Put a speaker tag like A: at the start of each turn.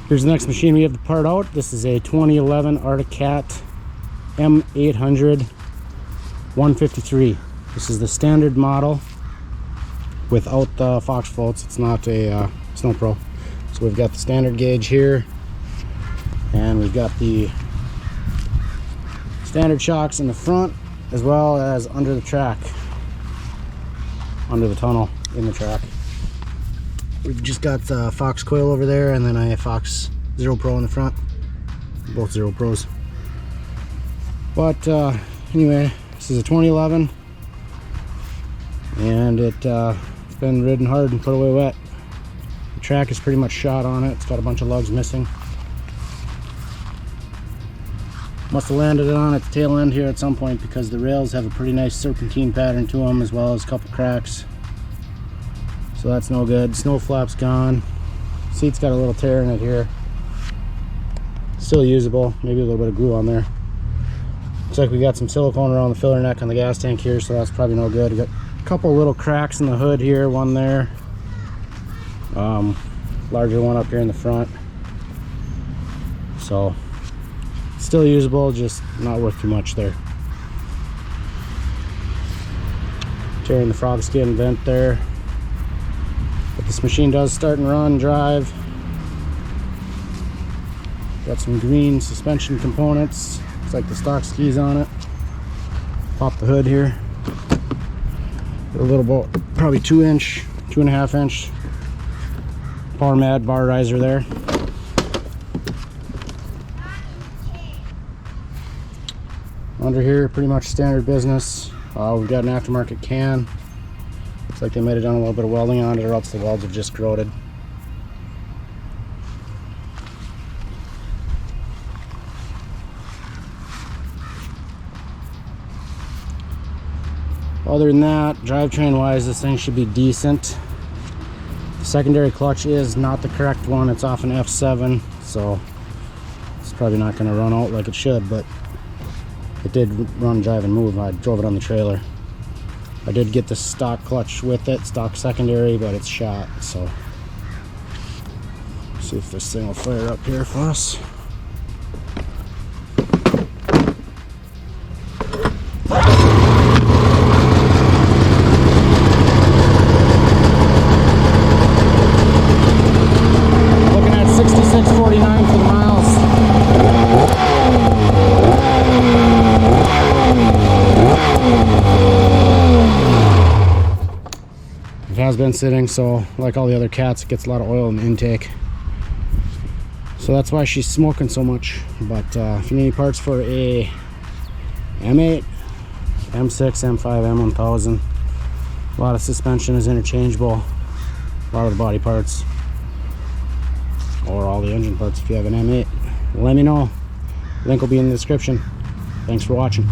A: Here's the next machine we have to part out. This is a 2011 Arctic Cat M800 153. This is the standard model without the Fox floats. It's not a Snow Pro. So we've got the standard gauge here, and we've got the standard shocks in the front as well as under the track, under the tunnel in the track. We've just got the Fox coil over there, and then a Fox Zero Pro in the front. Both Zero Pros. But anyway, this is a 2011, and it's been ridden hard and put away wet. The track is pretty much shot on it. It's got a bunch of lugs missing. Must have landed it on its tail end here at some point, because the rails have a pretty nice serpentine pattern to them, as well as a couple cracks. So that's no good. Snow flap's gone. Seat's got a little tear in it here. Still usable. Maybe a little bit of glue on there. Looks like we got some silicone around the filler neck on the gas tank here, so that's probably no good. We got a couple little cracks in the hood here, one there. Larger one up here in the front. So still usable, just not worth too much there. Tearing the frog skin vent there. But this machine does start and run, drive. Got some green suspension components. Looks like the stock skis on it. Pop the hood here. Got a little bolt, probably 2.5 inch Power Mad bar riser there. Under here, pretty much standard business. We've got an aftermarket can. Looks like they might have done a little bit of welding on it, or else the welds have just corroded. Other than that, drivetrain wise, this thing should be decent. The secondary clutch is not the correct one. It's off an F7, so it's probably not going to run out like it should, but it did run, drive, and move. I drove it on the trailer. I did get the stock clutch with it, stock secondary, but it's shot, so let's see if this thing will fire up here for us. Looking at 66.49 for the miles. It has been sitting, so like all the other cats, it gets a lot of oil in the intake, so that's why she's smoking so much. But if you need any parts for a M8, M6, M5, M1000, a lot of suspension is interchangeable, a lot of the body parts, or all the engine parts if you have an M8, let me know. Link will be in the description. Thanks for watching.